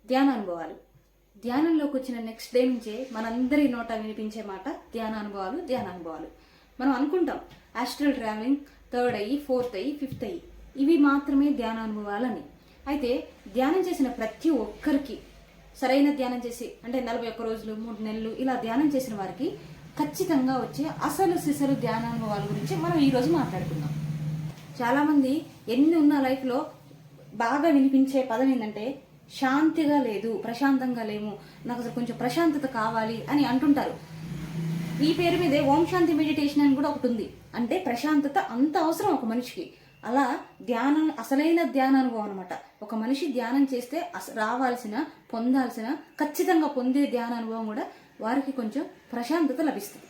ధ్యాన అనుభవాలు. ధ్యానంలోకి వచ్చిన నెక్స్ట్ డే నుంచే మనందరి నోట వినిపించే మాట ధ్యాన అనుభవాలు. మనం అనుకుంటాం ఆస్ట్రల్ ట్రావెలింగ్, థర్డ్ అయ్యి, ఫోర్త్ అయ్యి, ఫిఫ్త్ అయ్యి, ఇవి మాత్రమే ధ్యాన అనుభవాలని. అయితే ధ్యానం చేసిన ప్రతి ఒక్కరికి, సరైన ధ్యానం చేసి అంటే 41 రోజులు 3 నెలలు ఇలా ధ్యానం చేసిన వారికి ఖచ్చితంగా వచ్చే అసలు సిసలు ధ్యాన అనుభవాల గురించి మనం ఈరోజు మాట్లాడుకుందాం. చాలామంది ఎన్ని ఉన్న లైఫ్లో బాగా వినిపించే పదం ఏంటంటే శాంతిగా లేదు, ప్రశాంతంగా లేము, నాకు అసలు కొంచెం ప్రశాంతత కావాలి అని అంటుంటారు. ఈ పేరు మీదే ఓం శాంతి మెడిటేషన్ అని కూడా ఒకటి ఉంది. అంటే ప్రశాంతత అంత అవసరం ఒక మనిషికి. అలా ధ్యానం అసలైన ధ్యాన అనుభవం అనమాట. ఒక మనిషి ధ్యానం చేస్తే రావాల్సిన, పొందాల్సిన, ఖచ్చితంగా పొందే ధ్యాన అనుభవం కూడా వారికి కొంచెం ప్రశాంతత లభిస్తుంది.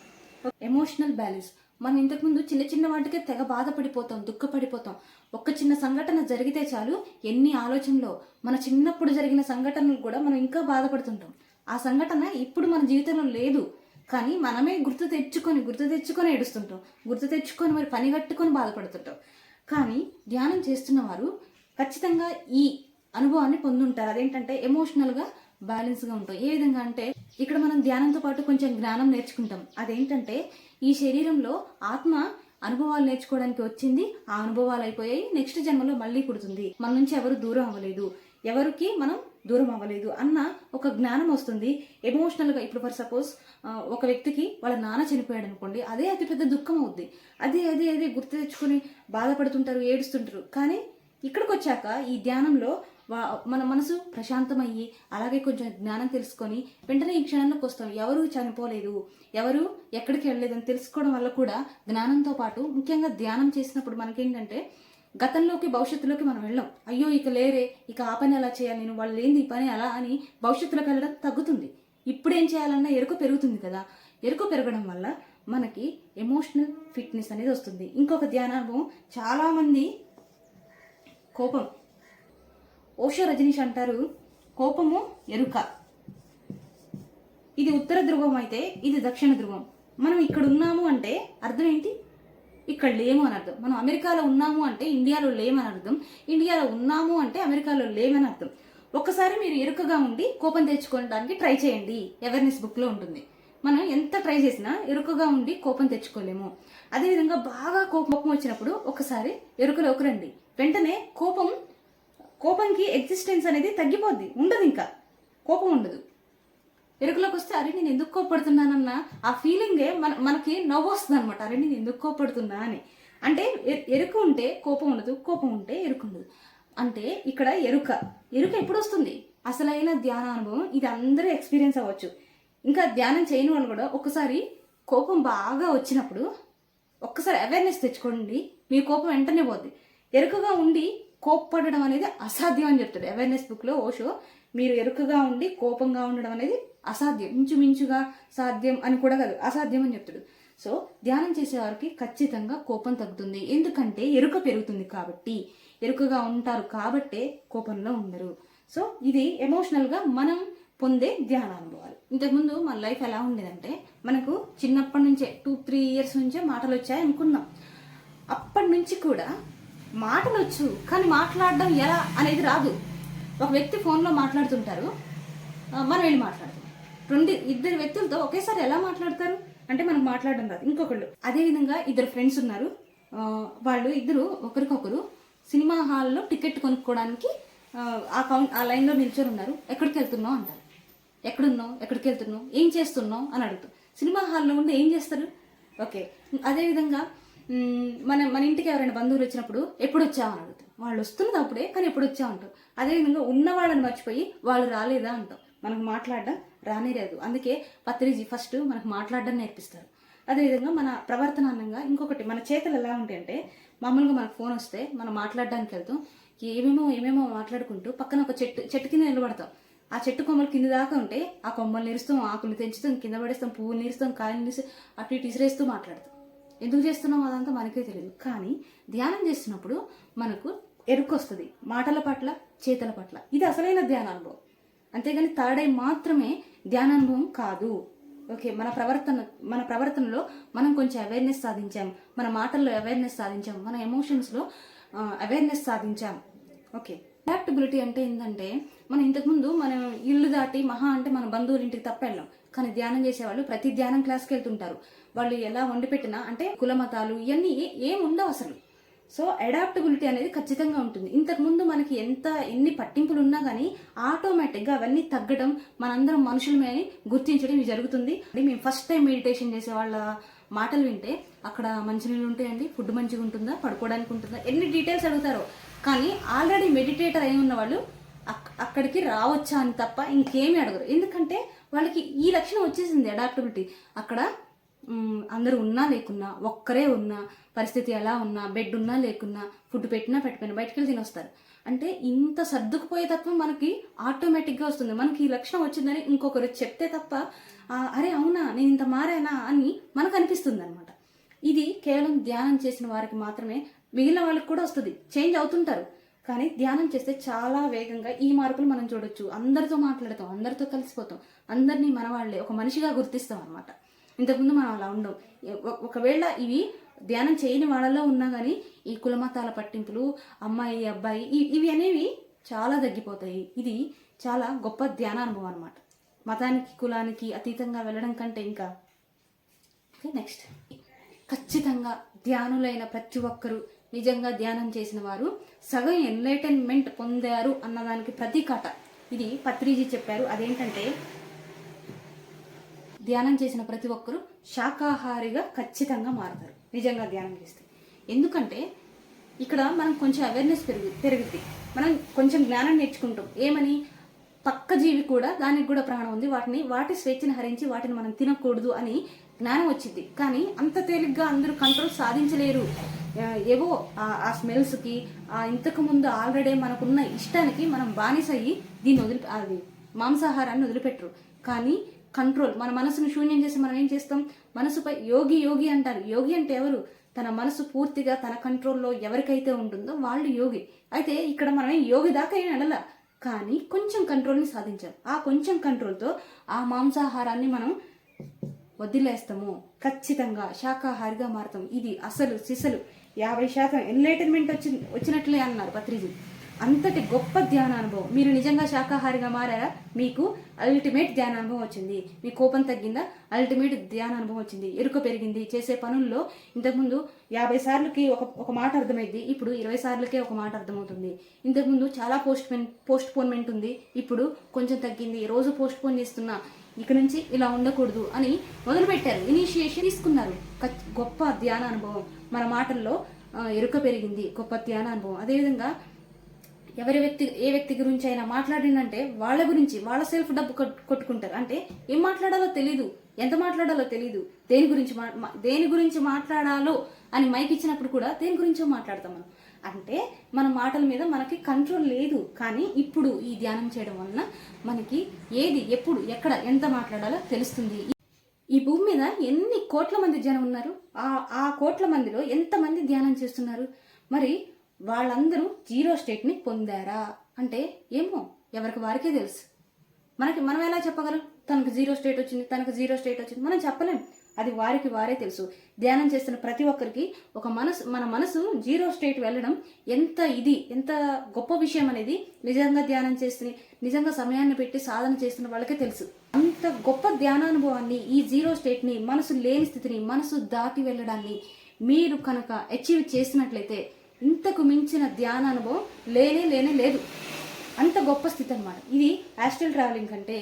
Emotional balance. మనం ఇంతకుముందు చిన్న చిన్న వాటికే తెగ బాధపడిపోతాం, దుఃఖపడిపోతాం. ఒక్క చిన్న సంఘటన జరిగితే చాలు ఎన్ని ఆలోచనలో, మన చిన్నప్పుడు జరిగిన సంఘటనలు కూడా మనం ఇంకా బాధపడుతుంటాం. ఆ సంఘటన ఇప్పుడు మన జీవితంలో లేదు, కానీ మనమే గుర్తు తెచ్చుకొని ఏడుస్తుంటాం, గుర్తు తెచ్చుకొని మరి పని కట్టుకొని బాధపడుతుంటాం. కానీ ధ్యానం చేస్తున్న వారు ఖచ్చితంగా ఈ అనుభవాన్ని పొందుంటారు. అదేంటంటే ఎమోషనల్గా బ్యాలెన్స్గా ఉంటాం. ఏ విధంగా అంటే ఇక్కడ మనం ధ్యానంతో పాటు కొంచెం జ్ఞానం నేర్చుకుంటాం. అదేంటంటే ఈ శరీరంలో ఆత్మ అనుభవాలు నేర్చుకోవడానికి వచ్చింది, ఆ అనుభవాలు అయిపోయాయి, నెక్స్ట్ జన్మలో మళ్ళీ పుడుతుంది, మన నుంచి ఎవరు దూరం అవ్వలేదు, ఎవరికి మనం దూరం అవ్వలేదు అన్న ఒక జ్ఞానం వస్తుంది. ఎమోషనల్గా ఇప్పుడు ఫర్ సపోజ్ ఒక వ్యక్తికి వాళ్ళ నాన్న చనిపోయాడు అనుకోండి, అదే అతిపెద్ద దుఃఖం అవుద్ది. అదే గుర్తు తెచ్చుకొని బాధపడుతుంటారు, ఏడుస్తుంటారు. కానీ ఇక్కడికి వచ్చాక ఈ ధ్యానంలో మన మనసు ప్రశాంతమయ్యి, అలాగే కొంచెం జ్ఞానం తెలుసుకొని వెంటనే ఈ క్షణంలోకి వస్తాం. ఎవరు చనిపోలేదు, ఎవరు ఎక్కడికి వెళ్ళలేదని తెలుసుకోవడం వల్ల కూడా జ్ఞానంతో పాటు ముఖ్యంగా ధ్యానం చేసినప్పుడు మనకేంటంటే గతంలోకి భవిష్యత్తులోకి మనం వెళ్ళాం. అయ్యో ఇక లేరే, ఇక ఆ పని ఎలా చేయాలి, నేను వాళ్ళు లేని ఈ పని అలా అని భవిష్యత్తులోకి వెళ్ళడం తగ్గుతుంది. ఇప్పుడేం చేయాలన్నా ఎరుక పెరుగుతుంది కదా. ఎరుక పెరగడం వల్ల మనకి ఎమోషనల్ ఫిట్నెస్ అనేది వస్తుంది. ఇంకొక ధ్యానానుభవం, చాలామంది కోపం. ఓషో రజనీష్ అంటారు, కోపము ఎరుక. ఇది ఉత్తర ధ్రువం అయితే ఇది దక్షిణ ధ్రువం. మనం ఇక్కడ ఉన్నాము అంటే అర్థం ఏంటి? ఇక్కడ లేము అని అర్థం. మనం అమెరికాలో ఉన్నాము అంటే ఇండియాలో లేమని అర్థం. ఇండియాలో ఉన్నాము అంటే అమెరికాలో లేమని అర్థం. ఒక్కసారి మీరు ఎరుకగా ఉండి కోపం తెచ్చుకోవడానికి ట్రై చేయండి. అవేర్నెస్ బుక్లో ఉంటుంది. మనం ఎంత ట్రై చేసినా ఎరుకగా ఉండి కోపం తెచ్చుకోలేము. అదేవిధంగా బాగా కోపం వచ్చినప్పుడు ఒకసారి ఎరుకలోకి రండి. వెంటనే కోపంకి ఎగ్జిస్టెన్స్ అనేది తగ్గిపోద్ది, ఉండదు, ఇంకా కోపం ఉండదు. ఎరుకలోకి వస్తే అరే నేను ఎందుకు కోపడుతున్నానన్న ఆ ఫీలింగే మనకి నవ్వు వస్తుంది అనమాట. అరే నేను ఎందుకు కోపడుతున్నా అని. అంటే ఎరుక ఉంటే కోపం ఉండదు, కోపం ఉంటే ఎరుక ఉండదు. అంటే ఇక్కడ ఎరుక ఎప్పుడు వస్తుంది? అసలైన ధ్యాన అనుభవం. ఇది అందరూ ఎక్స్పీరియన్స్ అవ్వచ్చు. ఇంకా ధ్యానం చేయని వాళ్ళు కూడా ఒకసారి కోపం బాగా వచ్చినప్పుడు ఒక్కసారి అవేర్నెస్ తెచ్చుకోండి, మీ కోపం వెంటనే పోద్ది. ఎరుకగా ఉండి కోప్పడడం అనేది అసాధ్యం అని చెప్తాడు అవేర్నెస్ బుక్లో ఓషో. మీరు ఎరుకగా ఉండి కోపంగా ఉండడం అనేది అసాధ్యం, ఇంచుమించుగా సాధ్యం అని కూడా కాదు, అసాధ్యం అని చెప్తాడు. సో ధ్యానం చేసేవారికి ఖచ్చితంగా కోపం తగ్గుతుంది. ఎందుకంటే ఎరుక పెరుగుతుంది కాబట్టి. ఎరుకగా ఉంటారు కాబట్టే కోపంలో ఉండరు. సో ఇది ఎమోషనల్గా మనం పొందే ధ్యాన అనుభవాలు. ఇంతకుముందు మన లైఫ్ ఎలా ఉండేదంటే మనకు చిన్నప్పటి నుంచే 2-3 ఇయర్స్ నుంచే మాటలు వచ్చాయి అనుకున్నాం. అప్పటి నుంచి కూడా మాటలు వచ్చు, కానీ మాట్లాడడం ఎలా అనేది రాదు. ఒక వ్యక్తి ఫోన్లో మాట్లాడుతుంటారు, మనం వెళ్ళి మాట్లాడుతాం. ఇద్దరు వ్యక్తులతో ఒకేసారి ఎలా మాట్లాడతారు అంటే మనకు మాట్లాడడం రాదు. ఇంకొకళ్ళు అదేవిధంగా ఇద్దరు ఫ్రెండ్స్ ఉన్నారు, వాళ్ళు ఇద్దరు ఒకరికొకరు సినిమా హాల్లో టికెట్ కొనుక్కోవడానికి ఆ లైన్లో నిల్చొని ఉన్నారు. ఎక్కడికి వెళ్తున్నావు అంటారు. ఎక్కడున్నావు, ఎక్కడికి వెళ్తున్నావు, ఏం చేస్తున్నావు అని అడుగుతాం. సినిమా హాల్లో ఉండి ఏం చేస్తారు? ఓకే. అదేవిధంగా మన ఇంటికి ఎవరైనా బంధువులు వచ్చినప్పుడు ఎప్పుడు వచ్చామని అడుగుతాం. వాళ్ళు వస్తున్నది అప్పుడే, కానీ ఎప్పుడు వచ్చామంటాం. అదేవిధంగా ఉన్న వాళ్ళని మర్చిపోయి వాళ్ళు రాలేదా అంటాం. మనకు మాట్లాడడం రానే లేదు. అందుకే పత్రిజీ ఫస్ట్ మనకు మాట్లాడడం నేర్పిస్తారు. అదేవిధంగా మన ప్రవర్తనానంగా ఇంకొకటి, మన చేతులు ఎలా ఉంటాయంటే మామూలుగా మనకు ఫోన్ వస్తే మనం మాట్లాడడానికి వెళ్తాం, ఏమేమో మాట్లాడుకుంటూ పక్కన ఒక చెట్టు కింద నిలబడతాం. ఆ చెట్టు కొమ్మలు కింద దాకా ఉంటే ఆ కొమ్మలు నిరుస్తాం, ఆకులు తెంచుతాం, కింద పడేస్తాం, పువ్వులు నిరుస్తాం, కాయలు నిరిసి అటు ఇటు ఇసిరేస్తూ మాట్లాడతాం. ఎందుకు చేస్తున్నాం అదంతా మనకే తెలియదు. కానీ ధ్యానం చేస్తున్నప్పుడు మనకు ఎరుక వస్తుంది, మాటల పట్ల, చేతల పట్ల. ఇది అసలైన ధ్యాన అనుభవం. అంతేగాని థర్డ్ ఐ మాత్రమే ధ్యానానుభవం కాదు. ఓకే, మన ప్రవర్తనలో మనం కొంచెం అవేర్నెస్ సాధించాం, మన మాటల్లో అవేర్నెస్ సాధించాం, మన ఎమోషన్స్లో అవేర్నెస్ సాధించాం. ఓకే, అడాప్టబిలిటీ అంటే ఏంటంటే మనం ఇంతకుముందు మనం ఇల్లు దాటి మహా అంటే మన బంధువుల ఇంటికి తప్ప వెళ్ళాం. కానీ ధ్యానం చేసేవాళ్ళు ప్రతి ధ్యానం క్లాస్కి వెళ్తుంటారు. వాళ్ళు ఎలా వండి పెట్టినా అంటే కుల మతాలు ఇవన్నీ ఏం ఉండవు అసలు. సో అడాప్టబిలిటీ అనేది ఖచ్చితంగా ఉంటుంది. ఇంతకుముందు మనకి ఎన్ని పట్టింపులు ఉన్నా కానీ ఆటోమేటిక్గా అవన్నీ తగ్గడం, మనందరం మనుషులమే అని గుర్తించడం ఇది జరుగుతుంది. మేము ఫస్ట్ టైం మెడిటేషన్ చేసే వాళ్ళ మాటలు వింటే అక్కడ మంచినీళ్ళు ఉంటాయండి, ఫుడ్ మంచిగా ఉంటుందా, పడుకోవడానికి ఉంటుందా, ఎన్ని డీటెయిల్స్ అడుగుతారో. కానీ ఆల్రెడీ మెడిటేటర్ అయి ఉన్న వాళ్ళు అక్కడికి రావచ్చా అని తప్ప ఇంకేమీ అడగరు. ఎందుకంటే వాళ్ళకి ఈ లక్షణం వచ్చేసింది అడాప్టబిలిటీ. అక్కడ అందరూ ఉన్నా లేకున్నా, ఒక్కరే ఉన్నా, పరిస్థితి ఎలా ఉన్నా, బెడ్ ఉన్నా లేకున్నా, ఫుడ్ పెట్టినా పెట్టకపోయినా బయటకు వెళ్ళి తినొస్తారు. అంటే ఇంత సర్దుకుపోయే తత్వం మనకి ఆటోమేటిక్గా వస్తుంది. మనకి ఈ లక్షణం వచ్చిందని ఇంకొకరు చెప్తే తప్ప అరే అవునా నేను ఇంత మారానా అని మనకు అనిపిస్తుంది అనమాట. ఇది కేవలం ధ్యానం చేసిన వారికి మాత్రమే, మిగిలిన వాళ్ళకి కూడా వస్తుంది. చేంజ్ అవుతుంటారు. కానీ ధ్యానం చేస్తే చాలా వేగంగా ఈ మార్పులు మనం చూడొచ్చు. అందరితో మాట్లాడతాం, అందరితో కలిసిపోతాం, అందరినీ మన వాళ్ళే ఒక మనిషిగా గుర్తిస్తాం అనమాట. ఇంతకుముందు మనం అలా ఉండం. ఒకవేళ ఇవి ధ్యానం చేయని వాళ్ళలో ఉన్నా కానీ ఈ కులమతాల పట్టింపులు, అమ్మాయి అబ్బాయి ఇవి అనేవి చాలా తగ్గిపోతాయి. ఇది చాలా గొప్ప ధ్యాన అనుభవం అనమాట. మతానికి కులానికి అతీతంగా వెళ్ళడం కంటే ఇంకా. నెక్స్ట్, ఖచ్చితంగా ధ్యానులైన ప్రతి ఒక్కరూ, నిజంగా ధ్యానం చేసిన వారు సగం ఎన్లైటన్మెంట్ పొందారు అన్నదానికి ప్రతీకాట ఇది పత్రిజీ చెప్పారు. అదేంటంటే ధ్యానం చేసిన ప్రతి ఒక్కరూ శాకాహారిగా ఖచ్చితంగా మారుతారు నిజంగా ధ్యానం చేస్తే. ఎందుకంటే ఇక్కడ మనం కొంచెం అవేర్నెస్ పెరుగుద్ది, మనం కొంచెం జ్ఞానం నేర్చుకుంటాం. ఏమని, పక్క జీవి కూడా, దానికి కూడా ప్రాణం ఉంది, వాటి స్వేచ్ఛను హరించి వాటిని మనం తినకూడదు అని జ్ఞానం వచ్చింది. కానీ అంత తేలిగ్గా అందరూ కంట్రోల్ సాధించలేరు. ఏవో ఆ స్మెల్స్కి, ఇంతకుముందు ఆల్రెడీ మనకున్న ఇష్టానికి మనం బానిస అయ్యి దీన్ని అది మాంసాహారాన్ని వదిలిపెట్టరు. కానీ కంట్రోల్, మన మనసును శూన్యం చేసి మనం ఏం చేస్తాం, మనసుపై యోగి అంటారు. యోగి అంటే ఎవరు? తన మనసు పూర్తిగా తన కంట్రోల్లో ఎవరికైతే ఉంటుందో వాళ్ళు యోగి. అయితే ఇక్కడ మనం యోగి దాకా ఏం వెళ్ళాల, కానీ కొంచెం కంట్రోల్ని సాధించాం. ఆ కొంచెం కంట్రోల్తో ఆ మాంసాహారాన్ని మనం వదిలేస్తాము, ఖచ్చితంగా శాకాహారిగా మారుతాం. ఇది అసలు సిసలు 50% ఎన్లైటన్మెంట్ వచ్చినట్లే అన్నారు పత్రిజీ. అంతటి గొప్ప ధ్యాన అనుభవం. మీరు నిజంగా శాకాహారిగా మారారా, మీకు అల్టిమేట్ ధ్యాన అనుభవం వచ్చింది. మీ కోపం తగ్గిందా, అల్టిమేట్ ధ్యాన అనుభవం వచ్చింది. ఎరుక పెరిగింది. చేసే పనుల్లో ఇంతకుముందు 50 సార్లకి ఒక మాట అర్థమైంది, ఇప్పుడు 20 సార్లకే ఒక మాట అర్థమవుతుంది. ఇంతకుముందు చాలా పోస్ట్ పోన్మెంట్ ఉంది, ఇప్పుడు కొంచెం తగ్గింది. రోజు పోస్ట్ పోన్ చేస్తున్నా, ఇక నుంచి ఇలా ఉండకూడదు అని మొదలుపెట్టారు, ఇనిషియేషన్ తీసుకున్నారు. గొప్ప ధ్యాన అనుభవం. మన మాటల్లో ఎరుక పెరిగింది, గొప్ప ధ్యాన అనుభవం. అదేవిధంగా ఏ వ్యక్తి గురించి అయినా మాట్లాడిందంటే వాళ్ళ గురించి, వాళ్ళ సెల్ఫ్ డబ్బు కొట్టుకుంటారు. అంటే ఏం మాట్లాడాలో తెలీదు, ఎంత మాట్లాడాలో తెలీదు, దేని గురించి మాట్లాడాలో అని మైక్ ఇచ్చినప్పుడు కూడా దేని గురించో మాట్లాడతాం మనం. అంటే మన మాటల మీద మనకి కంట్రోల్ లేదు. కానీ ఇప్పుడు ఈ ధ్యానం చేయడం వలన మనకి ఏది, ఎప్పుడు, ఎక్కడ, ఎంత మాట్లాడాలో తెలుస్తుంది. ఈ భూమి మీద ఎన్ని కోట్ల మంది జనం ఉన్నారు, ఆ కోట్ల మందిలో ఎంతమంది ధ్యానం చేస్తున్నారు? మరి వాళ్ళందరూ జీరో స్టేట్ని పొందారా అంటే ఏమో ఎవరికి వారికే తెలుసు. మనం ఎలా చెప్పగలం తనకు జీరో స్టేట్ వచ్చింది, మనం చెప్పలేం. అది వారికి వారే తెలుసు. ధ్యానం చేస్తున్న ప్రతి ఒక్కరికి మన మనసు జీరో స్టేట్ వెళ్ళడం ఎంత గొప్ప విషయం అనేది నిజంగా ధ్యానం చేస్తున్న, నిజంగా సమయాన్ని పెట్టి సాధన చేస్తున్న వాళ్ళకే తెలుసు. అంత గొప్ప ధ్యానానుభవాన్ని, ఈ జీరో స్టేట్ని, మనసు లేని స్థితిని, మనసు దాటి వెళ్ళడాన్ని మీరు కనుక అచీవ్ చేసినట్లయితే ఇంతకు మించిన ధ్యాన అనుభవం లేనే లేదు. అంత గొప్ప స్థితి అనమాట ఇది. ఆస్ట్రల్ ట్రావెలింగ్ కంటే,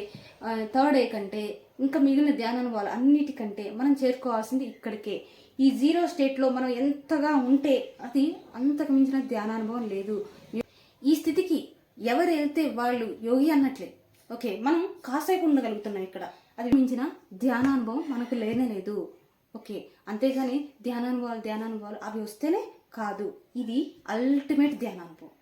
థర్డ్ ఐ కంటే, ఇంకా మిగిలిన ధ్యాన అనుభవాలు అన్నిటికంటే మనం చేరుకోవాల్సింది ఇక్కడికే. ఈ జీరో స్టేట్లో మనం ఎంతగా ఉంటే అది అంతకు మించిన ధ్యానానుభవం లేదు. ఈ స్థితికి ఎవరు వెళ్తే వాళ్ళు యోగి అన్నట్లే. ఓకే, మనం కాసేపు ఉండగలుగుతున్నాం ఇక్కడ, అది మించిన ధ్యానానుభవం మనకు లేదు. ఓకే, అంతేగాని ధ్యానానుభవాలు అవి వస్తేనే కాదు. ఇది అల్టిమేట్ ధ్యానానుభవం.